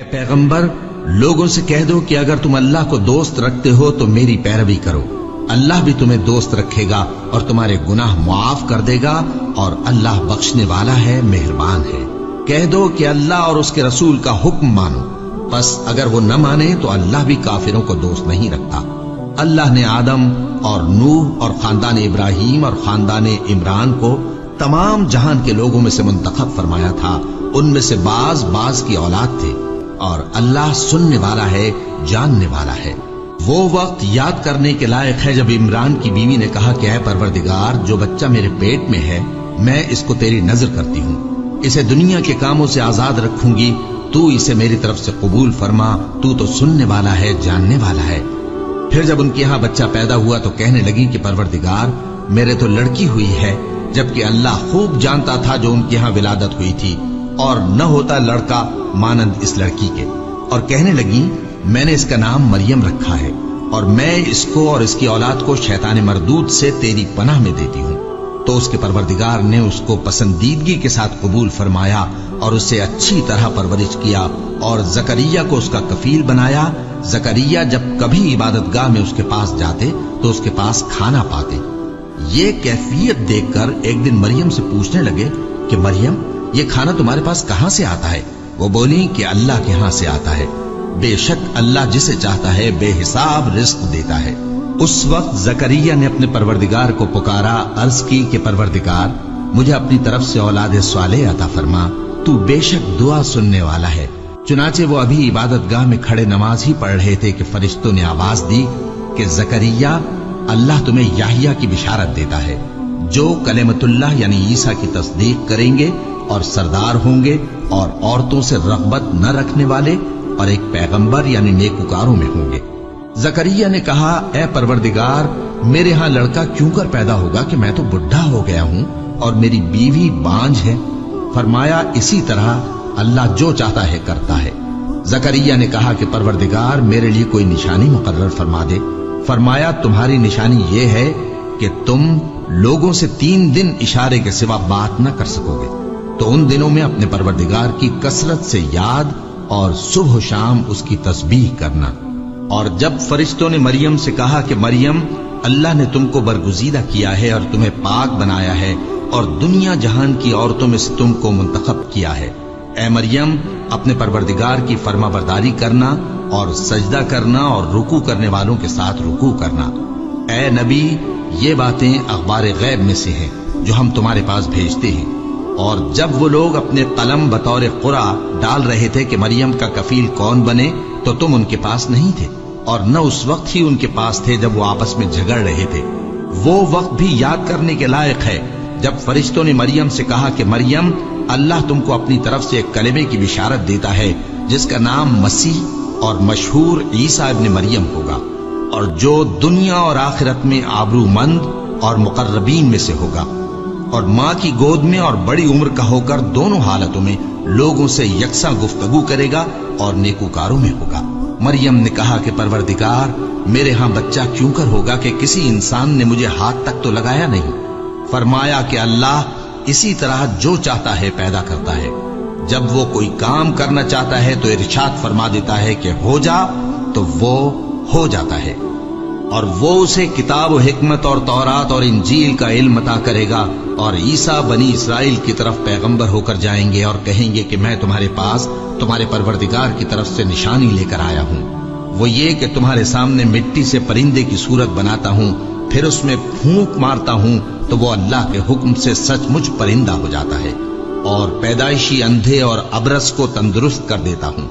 पैगंबर, लोगों से कह दो कि अगर तुम अल्लाह को दोस्त रखते हो तो मेरी पैरवी करो। अल्लाह भी तुम्हें दोस्त रखेगा और तुम्हारे गुनाह मुआफ कर देगा, और अल्लाह बख्शने वाला है, मेहरबान है। कह दो कि अल्लाह और उसके रसूल का हुक्म मानो। बस अगर वो न माने तो अल्लाह भी काफिरों को दोस्त नहीं रखता। अल्लाह ने आदम और नूह और खानदान इब्राहिम और खानदान इमरान को तमाम जहान के लोगों में से मुंतखब फरमाया था। उनमें से बाज बाज की औलाद थे, और अल्लाह सुनने वाला है, जानने वाला है। वो वक्त याद करने के लायक है जब इमरान की बीवी ने कहा कि ऐ परवरदिगार, जो बच्चा मेरे पेट में है मैं इसको तेरी नजर करती हूँ, इसे दुनिया के कामों से आजाद रखूंगी, तू इसे मेरी तरफ से कबूल फरमा, तू तो सुनने वाला है, जानने वाला है। फिर जब उनके यहाँ बच्चा पैदा हुआ तो कहने लगी कि परवरदिगार, मेरे तो लड़की हुई है, जबकि अल्लाह खूब जानता था जो उनके यहाँ विलादत हुई थी, और न होता लड़का मानंद इस लड़की के। और कहने लगी, मैंने इसका नाम मरियम रखा है, और मैं इसको और इसकी औलाद को शैतान मरदूद से तेरी पनाह में देती हूँ। तो उसके परवरदिगार ने उसको पसंदीदगी के साथ कबूल फरमाया और उसे अच्छी तरह परवरिश किया, और जकरिया को उसका कफील बनाया। जकरिया जब कभी इबादतगाह में उसके पास जाते तो उसके पास खाना पाते। ये कैफियत देखकर एक दिन मरियम से पूछने लगे कि मरियम, ये खाना तुम्हारे पास कहां से आता है? वो बोली कि अल्लाह के यहां से आता है। बेशक अल्लाह जिसे चाहता है बेहिसाब रिस्क देता है। उस वक्त जकरिया ने अपने परवरदिगार को पुकारा, अर्ज की कि परवरदिगार, मुझे अपनी तरफ से औलाद स्वालेह अता फरमा, तू बेशक दुआ सुनने वाला है। चुनाचे वो अभी इबादतगाह में खड़े नमाज ही पढ़ रहे थे कि फरिश्तों ने आवाज दी कि जकरिया, अल्लाह तुम्हें याहिया की बिशारत देता है, जो कलेमतुल्लाह यानी ईसा की तस्दीक करेंगे और सरदार होंगे, और औरतों से रग़बत न रखने वाले, और एक पैगंबर यानी नेकुकारों में होंगे। जकरिया ने कहा, ए परवरदिगार, मेरे यहां लड़का क्यों कर पैदा होगा कि मैं तो बुढ़ा हो गया हूं और मेरी बीवी बांझ है। फरमाया, इसी तरह अल्लाह जो चाहता है करता है। जकरिया ने कहा कि परवरदिगार, मेरे लिए कोई निशानी मुकर्रर फरमा दे। फरमाया, तुम्हारी निशानी ये है कि तुम लोगों से 3 दिन इशारे के सिवा बात न कर सकोगे। तो उन दिनों में अपने परवरदिगार की कसरत से याद और सुबह शाम उसकी तस्बीह करना। और जब फरिश्तों ने मरियम से कहा कि मरियम, अल्लाह ने तुमको बरगुजीदा किया है और तुम्हें पाक बनाया है, और दुनिया जहान की औरतों में से तुमको मुंतखब किया है, ए मरियम, अपने परवरदिगार की फरमाबरदारी करना और सजदा करना और रुकू करने वालों के साथ रुकू करना। ए नबी, ये बातें अखबार गैब में से हैं जो हम तुम्हारे पास भेजते हैं। और जब वो लोग अपने कलम बतौर कुरा डाल रहे थे कि मरियम का कफील कौन बने, तो तुम उनके पास नहीं थे, और न उस वक्त ही उनके पास थे जब वो आपस में झगड़ रहे थे। वो वक्त भी याद करने के लायक है जब फरिश्तों ने मरियम से कहा कि मरियम, अल्लाह तुमको अपनी तरफ से एक कलिमे की बिशारत देता है जिसका नाम मसीह और मशहूर ईसा इब्न मरियम होगा, और जो दुनिया और आखिरत में आबरूमंद और मुकर्रबीन में से होगा, और माँ की गोद में और बड़ी उम्र का होकर दोनों हालतों में लोगों से यकसा गुफ्तगू करेगा और नेकूकारों में होगा। मरियम ने कहा कि परवरदिगार, मेरे यहां बच्चा क्यों कर होगा कि किसी इंसान ने मुझे हाथ तक तो लगाया नहीं। फरमाया कि अल्लाह इसी तरह जो चाहता है पैदा करता है। जब वो कोई काम करना चाहता है तो इरशाद फरमा देता है कि हो जा, तो वो हो जाता है। और वो उसे किताब व हिकमत और तौरात और इंजील का इल्म अता करेगा, और ईसा बनी इसराइल की तरफ पैगंबर होकर जाएंगे और कहेंगे कि मैं तुम्हारे पास तुम्हारे परवरदिगार की तरफ से निशानी लेकर आया हूँ। वो ये कि तुम्हारे सामने मिट्टी से परिंदे की सूरत बनाता हूँ, फिर उसमें फूंक मारता हूँ तो वो अल्लाह के हुक्म से सचमुच परिंदा हो जाता है, और पैदाइशी अंधे और अबरस को तंदुरुस्त कर देता हूँ,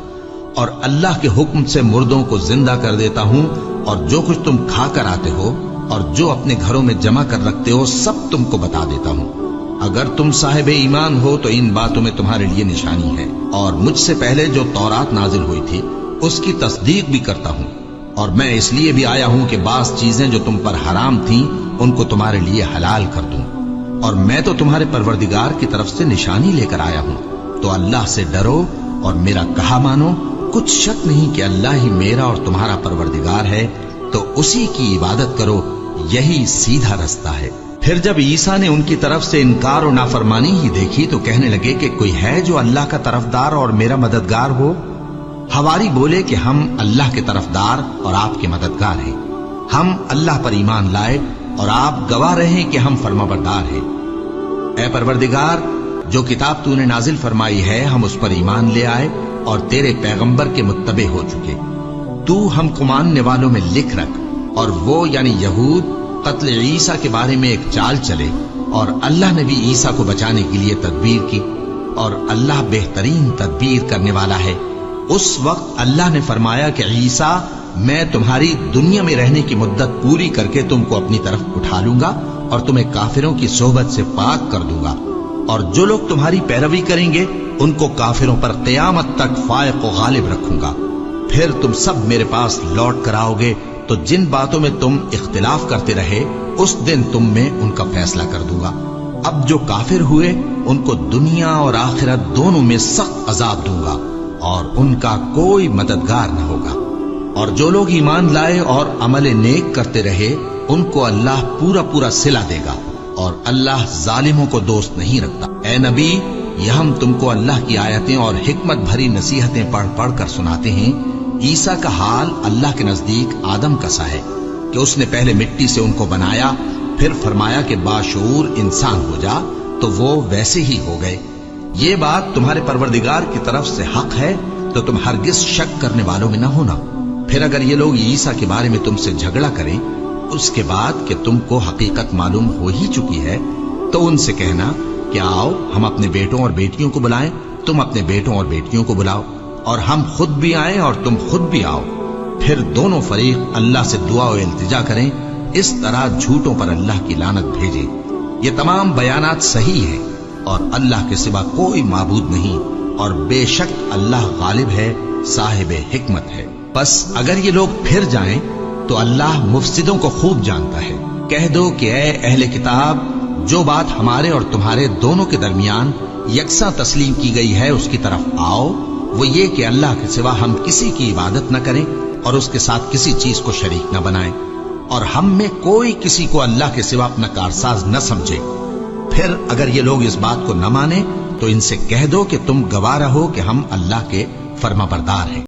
और अल्लाह के हुक्म से मुर्दों को जिंदा कर देता हूँ, और जो कुछ तुम खा कर आते हो और जो अपने घरों में जमा कर रखते हो सब तुमको बता देता हूँ। अगर तुम साहिब ईमान हो तो इन बातों में तुम्हारे लिए निशानी है, और मुझसे पहले जो तौरात नाजिल हुई थी उसकी तस्दीक भी करता हूँ, और मैं इसलिए भी आया हूँ कि बास चीजें जो तुम पर हराम थीं उनको तुम्हारे लिए हलाल कर दूं, और मैं तो तुम्हारे परवरदिगार की तरफ से निशानी लेकर आया हूँ। तो अल्लाह से डरो और मेरा कहा मानो। कुछ शक नहीं कि अल्लाह ही मेरा और तुम्हारा परवरदिगार है, तो उसी की इबादत करो, यही सीधा रास्ता है। फिर जब ईसा ने उनकी तरफ से इनकार और नाफरमानी ही देखी तो कहने लगे कि कोई है जो अल्लाह का तरफदार और मेरा मददगार हो। हवारी बोले कि हम अल्लाह के तरफदार और आपके मददगार हैं। हम अल्लाह पर ईमान लाए और आप गवाह रहे कि हम फरमाबरदार हैं। ऐ परवरदिगार, जो किताब तूने नाजिल फरमाई है हम उस पर ईमान ले आए और तेरे पैगंबर के मुत्तबे हो चुके। तू हमको मानने वालों में लिख रख और वो यानी यहूद कत्ल ईसा के बारे में एक चाल चले और अल्लाह ने भी ईसा को बचाने के लिए तदबीर की और अल्लाह बेहतरीन तदबीर करने वाला है। उस वक्त अल्लाह ने फरमाया कि ईसा, मैं तुम्हारी दुनिया में रहने की मुद्दत पूरी करके तुमको अपनी तरफ उठा लूंगा और तुम्हें काफिरों की सोहबत से पाक कर दूंगा, और जो लोग तुम्हारी पैरवी करेंगे उनको काफिरों पर क़यामत तक फायक व गालिब रखूंगा। फिर तुम सब मेरे पास लौट कर आओगे तो जिन बातों में तुम इख्तिलाफ करते रहे उस दिन तुम में उनका फैसला कर दूंगा। अब जो काफिर हुए उनको दुनिया और आखिरत दोनों में सख्त अजाब दूंगा और उनका कोई मददगार न होगा। और जो लोग ईमान लाए और अमल नेक करते रहे उनको अल्लाह पूरा पूरा सिला देगा और अल्लाह जालिमों को दोस्त नहीं रखता। ए नबी, यह हम तुमको अल्लाह की आयतें और हिकमत भरी नसीहतें पढ़ पढ़ कर सुनाते हैं। ईसा का हाल अल्लाह के नजदीक आदम का सा है कि उसने पहले मिट्टी से उनको बनाया, फिर फरमाया कि बाशऊर इंसान हो जा, तो वो वैसे ही हो गए। ये बात तुम्हारे परवरदिगार की तरफ से हक है, तो तुम हरगिज शक करने वालों में न होना। फिर अगर ये लोग ईसा के बारे में तुमसे झगड़ा करें उसके बाद कि तुमको हकीकत मालूम हो ही चुकी है, तो उनसे कहना कि आओ हम अपने बेटों और बेटियों को बुलाएं, तुम अपने बेटों और बेटियों को बुलाओ, और हम खुद भी आए और तुम खुद भी आओ। फिर दोनों फरीक अल्लाह से दुआ और इल्तिजा करें। इस तरह झूठों पर अल्लाह की लानत भेजे। ये तमाम बयानात सही है और अल्लाह के सिवा कोई माबूद नहीं, और बेशक अल्लाह गालिब है, साहिब हिकमत है। बस अगर ये लोग फिर जाएं तो अल्लाह मुफसिदों को खूब जानता है। कह दो कि ऐ अहले किताब, जो बात हमारे और तुम्हारे दोनों के दरमियान यकसा तस्लीम की गई है उसकी तरफ आओ। वो ये कि अल्लाह के सिवा हम किसी की इबादत न करें और उसके साथ किसी चीज को शरीक न बनाएं, और हम में कोई किसी को अल्लाह के सिवा अपना कारसाज न समझे। फिर अगर ये लोग इस बात को न माने तो इनसे कह दो कि तुम गवाह रहो कि हम अल्लाह के फरमाबरदार हैं।